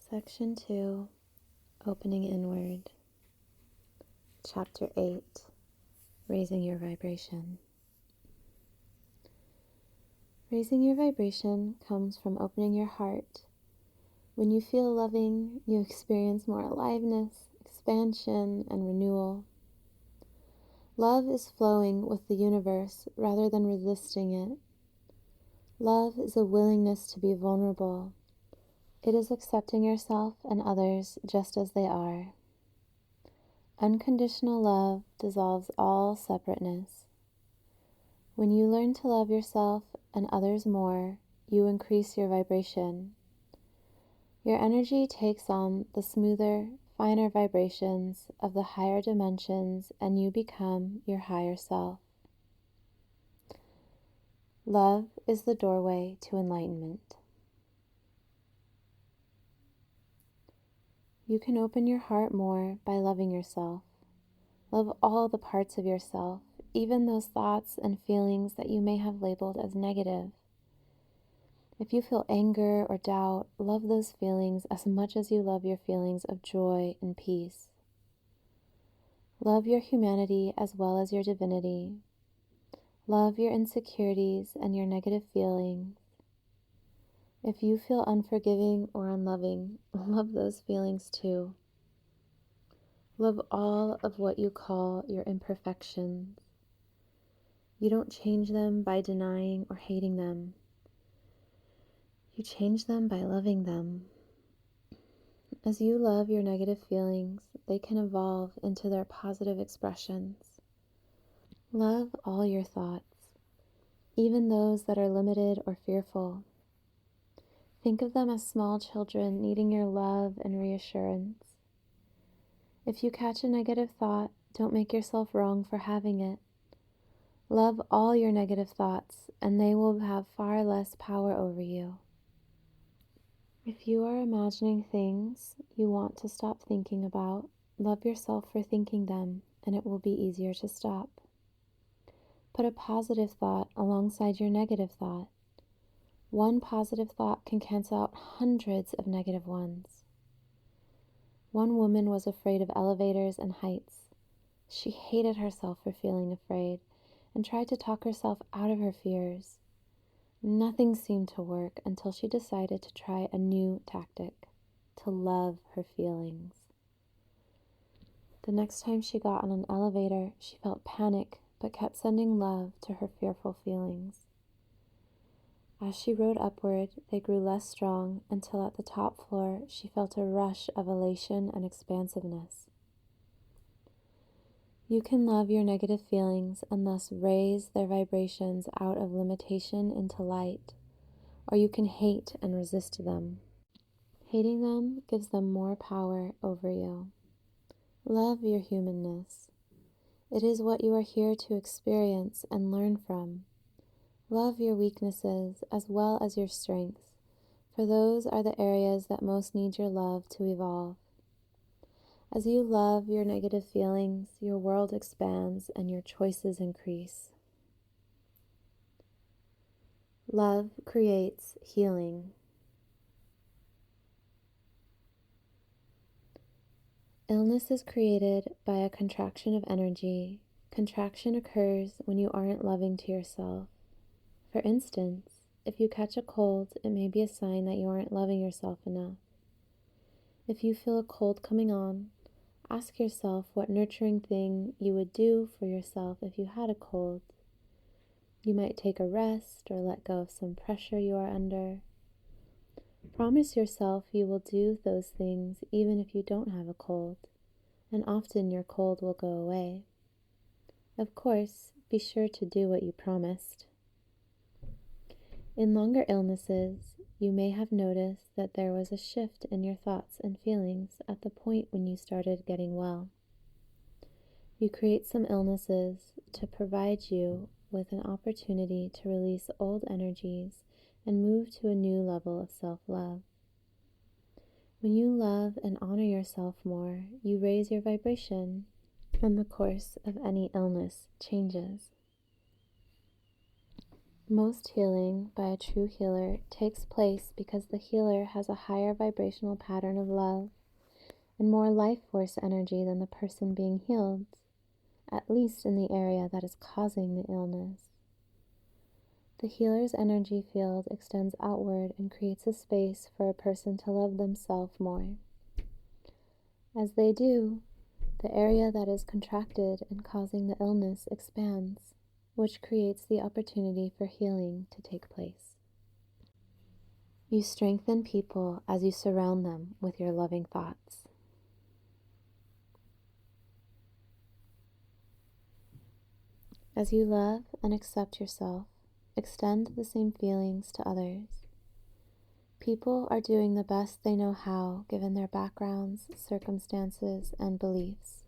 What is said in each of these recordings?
Section 2, Opening Inward, Chapter 8, Raising Your Vibration. Raising your vibration comes from opening your heart. When you feel loving, you experience more aliveness, expansion, and renewal. Love is flowing with the universe rather than resisting it. Love is a willingness to be vulnerable. It is accepting yourself and others just as they are. Unconditional love dissolves all separateness. When you learn to love yourself and others more, you increase your vibration. Your energy takes on the smoother, finer vibrations of the higher dimensions, and you become your higher self. Love is the doorway to enlightenment. You can open your heart more by loving yourself. Love all the parts of yourself, even those thoughts and feelings that you may have labeled as negative. If you feel anger or doubt, love those feelings as much as you love your feelings of joy and peace. Love your humanity as well as your divinity. Love your insecurities and your negative feelings. If you feel unforgiving or unloving, love those feelings too. Love all of what you call your imperfections. You don't change them by denying or hating them. You change them by loving them. As you love your negative feelings, they can evolve into their positive expressions. Love all your thoughts, even those that are limited or fearful. Think of them as small children needing your love and reassurance. If you catch a negative thought, don't make yourself wrong for having it. Love all your negative thoughts, and they will have far less power over you. If you are imagining things you want to stop thinking about, love yourself for thinking them, and it will be easier to stop. Put a positive thought alongside your negative thought. One positive thought can cancel out hundreds of negative ones. One woman was afraid of elevators and heights. She hated herself for feeling afraid and tried to talk herself out of her fears. Nothing seemed to work until she decided to try a new tactic, to love her feelings. The next time she got on an elevator, she felt panic but kept sending love to her fearful feelings. As she rode upward, they grew less strong until at the top floor she felt a rush of elation and expansiveness. You can love your negative feelings and thus raise their vibrations out of limitation into light, or you can hate and resist them. Hating them gives them more power over you. Love your humanness. It is what you are here to experience and learn from. Love your weaknesses as well as your strengths, for those are the areas that most need your love to evolve. As you love your negative feelings, your world expands and your choices increase. Love creates healing. Illness is created by a contraction of energy. Contraction occurs when you aren't loving to yourself. For instance, if you catch a cold, it may be a sign that you aren't loving yourself enough. If you feel a cold coming on, ask yourself what nurturing thing you would do for yourself if you had a cold. You might take a rest or let go of some pressure you are under. Promise yourself you will do those things even if you don't have a cold, and often your cold will go away. Of course, be sure to do what you promised. In longer illnesses, you may have noticed that there was a shift in your thoughts and feelings at the point when you started getting well. You create some illnesses to provide you with an opportunity to release old energies and move to a new level of self-love. When you love and honor yourself more, you raise your vibration, and the course of any illness changes. Most healing by a true healer takes place because the healer has a higher vibrational pattern of love and more life force energy than the person being healed, at least in the area that is causing the illness. The healer's energy field extends outward and creates a space for a person to love themselves more. As they do, the area that is contracted and causing the illness expands, which creates the opportunity for healing to take place. You strengthen people as you surround them with your loving thoughts. As you love and accept yourself, extend the same feelings to others. People are doing the best they know how given their backgrounds, circumstances, and beliefs.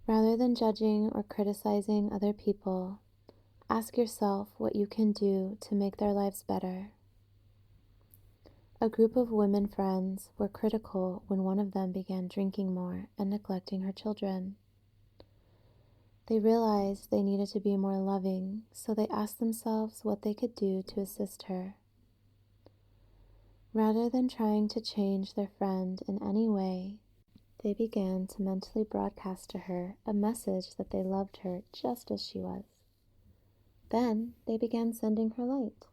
Rather than judging or criticizing other people, ask yourself what you can do to make their lives better. A group of women friends were critical when one of them began drinking more and neglecting her children. They realized they needed to be more loving, so they asked themselves what they could do to assist her. Rather than trying to change their friend in any way, they began to mentally broadcast to her a message that they loved her just as she was. Then they began sending her light.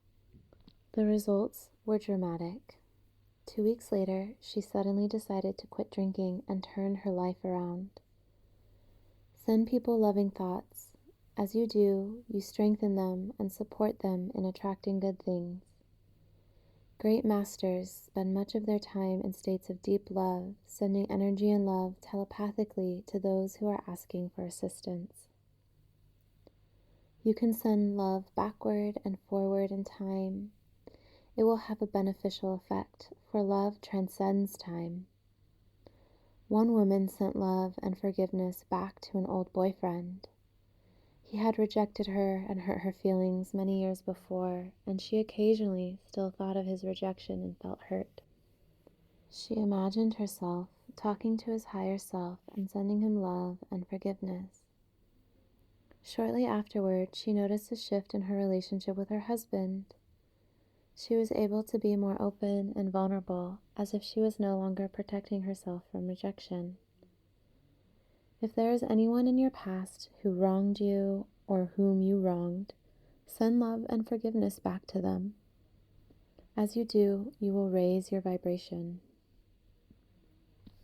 The results were dramatic. 2 weeks later, she suddenly decided to quit drinking and turn her life around. Send people loving thoughts. As you do, you strengthen them and support them in attracting good things. Great masters spend much of their time in states of deep love, sending energy and love telepathically to those who are asking for assistance. You can send love backward and forward in time. It will have a beneficial effect, for love transcends time. One woman sent love and forgiveness back to an old boyfriend. He had rejected her and hurt her feelings many years before, and she occasionally still thought of his rejection and felt hurt. She imagined herself talking to his higher self and sending him love and forgiveness. Shortly afterward, she noticed a shift in her relationship with her husband. She was able to be more open and vulnerable, as if she was no longer protecting herself from rejection. If there is anyone in your past who wronged you or whom you wronged, send love and forgiveness back to them. As you do, you will raise your vibration.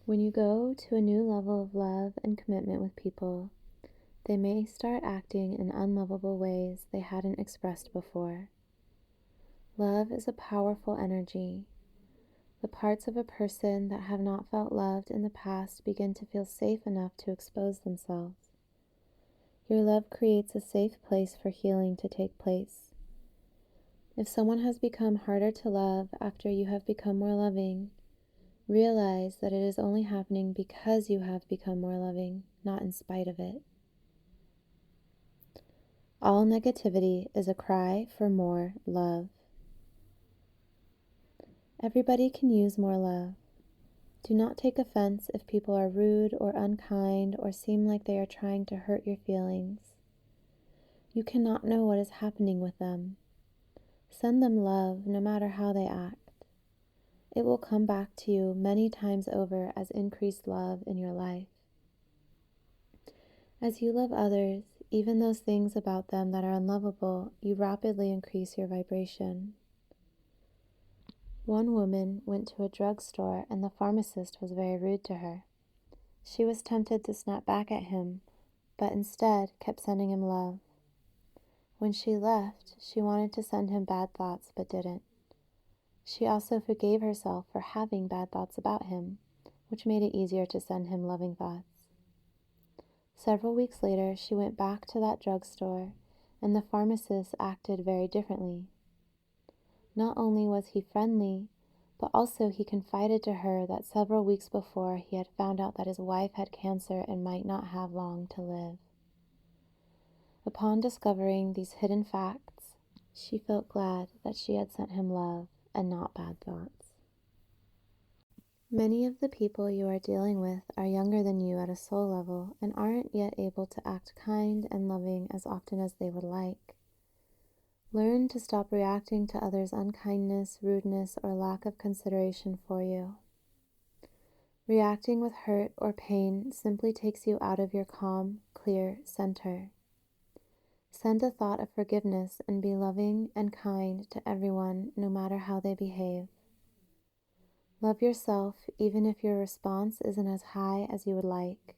When you go to a new level of love and commitment with people, they may start acting in unlovable ways they hadn't expressed before. Love is a powerful energy. The parts of a person that have not felt loved in the past begin to feel safe enough to expose themselves. Your love creates a safe place for healing to take place. If someone has become harder to love after you have become more loving, realize that it is only happening because you have become more loving, not in spite of it. All negativity is a cry for more love. Everybody can use more love. Do not take offense if people are rude or unkind or seem like they are trying to hurt your feelings. You cannot know what is happening with them. Send them love no matter how they act. It will come back to you many times over as increased love in your life. As you love others, even those things about them that are unlovable, you rapidly increase your vibration. One woman went to a drugstore and the pharmacist was very rude to her. She was tempted to snap back at him, but instead kept sending him love. When she left, she wanted to send him bad thoughts but didn't. She also forgave herself for having bad thoughts about him, which made it easier to send him loving thoughts. Several weeks later, she went back to that drugstore, and the pharmacist acted very differently. Not only was he friendly, but also he confided to her that several weeks before he had found out that his wife had cancer and might not have long to live. Upon discovering these hidden facts, she felt glad that she had sent him love and not bad thoughts. Many of the people you are dealing with are younger than you at a soul level and aren't yet able to act kind and loving as often as they would like. Learn to stop reacting to others' unkindness, rudeness, or lack of consideration for you. Reacting with hurt or pain simply takes you out of your calm, clear center. Send a thought of forgiveness and be loving and kind to everyone, no matter how they behave. Love yourself even if your response isn't as high as you would like.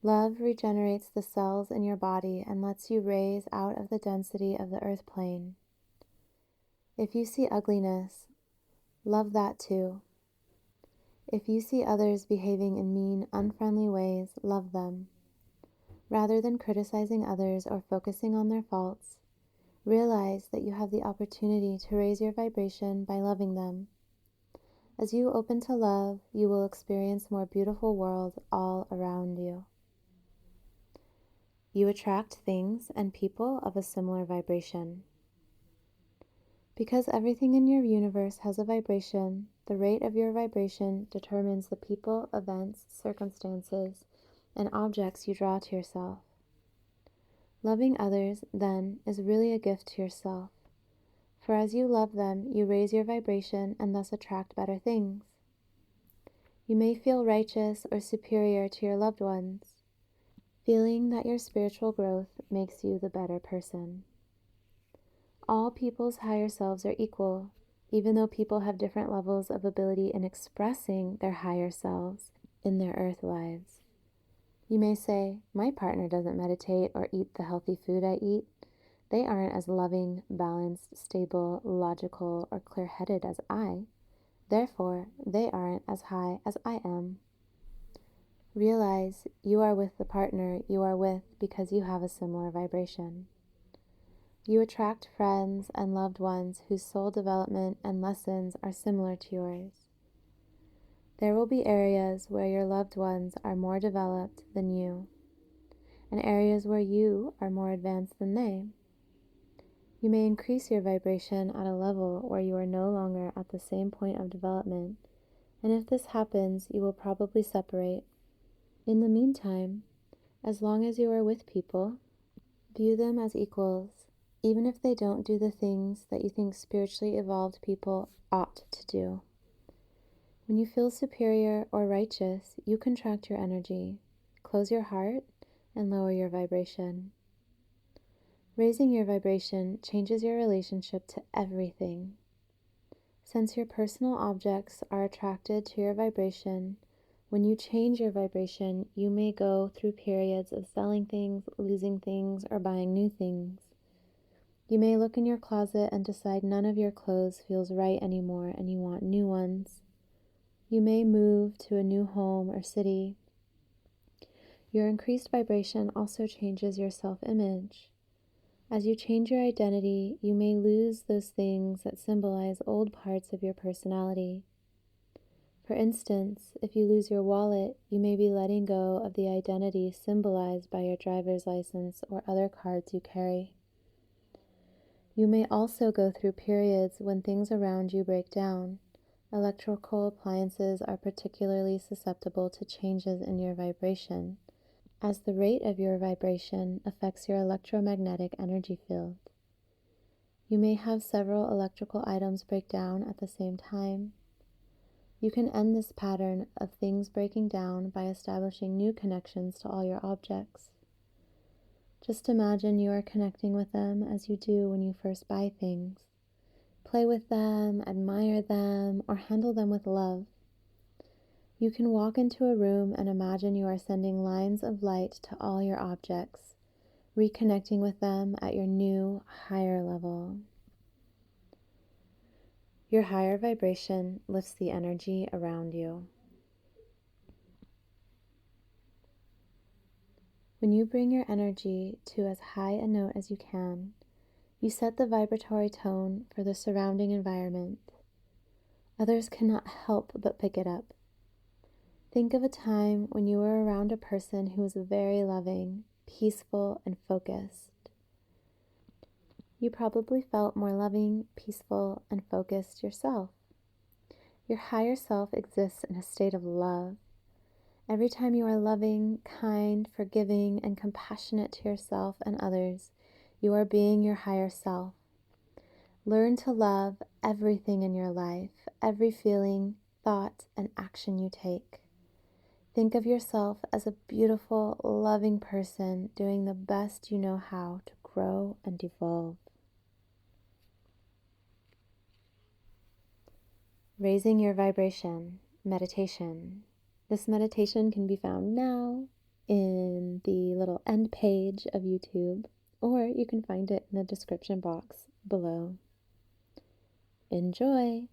Love regenerates the cells in your body and lets you raise out of the density of the earth plane. If you see ugliness, love that too. If you see others behaving in mean, unfriendly ways, love them. Rather than criticizing others or focusing on their faults, realize that you have the opportunity to raise your vibration by loving them. As you open to love, you will experience a more beautiful world all around you. You attract things and people of a similar vibration. Because everything in your universe has a vibration, the rate of your vibration determines the people, events, circumstances, and objects you draw to yourself. Loving others, then, is really a gift to yourself. For as you love them, you raise your vibration and thus attract better things. You may feel righteous or superior to your loved ones, feeling that your spiritual growth makes you the better person. All people's higher selves are equal, even though people have different levels of ability in expressing their higher selves in their earth lives. You may say, my partner doesn't meditate or eat the healthy food I eat. They aren't as loving, balanced, stable, logical, or clear-headed as I. Therefore, they aren't as high as I am. Realize you are with the partner you are with because you have a similar vibration. You attract friends and loved ones whose soul development and lessons are similar to yours. There will be areas where your loved ones are more developed than you, and areas where you are more advanced than they. You may increase your vibration at a level where you are no longer at the same point of development, and if this happens, you will probably separate. In the meantime, as long as you are with people, view them as equals, even if they don't do the things that you think spiritually evolved people ought to do. When you feel superior or righteous, you contract your energy, close your heart, and lower your vibration. Raising your vibration changes your relationship to everything. Since your personal objects are attracted to your vibration, when you change your vibration, you may go through periods of selling things, losing things, or buying new things. You may look in your closet and decide none of your clothes feels right anymore and you want new ones. You may move to a new home or city. Your increased vibration also changes your self-image. As you change your identity, you may lose those things that symbolize old parts of your personality. For instance, if you lose your wallet, you may be letting go of the identity symbolized by your driver's license or other cards you carry. You may also go through periods when things around you break down. Electrical appliances are particularly susceptible to changes in your vibration, as the rate of your vibration affects your electromagnetic energy field. You may have several electrical items break down at the same time. You can end this pattern of things breaking down by establishing new connections to all your objects. Just imagine you are connecting with them as you do when you first buy things. Play with them, admire them, or handle them with love. You can walk into a room and imagine you are sending lines of light to all your objects, reconnecting with them at your new, higher level. Your higher vibration lifts the energy around you. When you bring your energy to as high a note as you can, you set the vibratory tone for the surrounding environment. Others cannot help but pick it up. Think of a time when you were around a person who was very loving, peaceful, and focused. You probably felt more loving, peaceful, and focused yourself. Your higher self exists in a state of love. Every time you are loving, kind, forgiving, and compassionate to yourself and others, You are being your higher self. Learn to love everything in your life, every feeling, thought, and action you take. Think of yourself as a beautiful, loving person doing the best you know how to grow and evolve. Raising your vibration, meditation. This meditation can be found now in the little end page of YouTube, or you can find it in the description box below. Enjoy!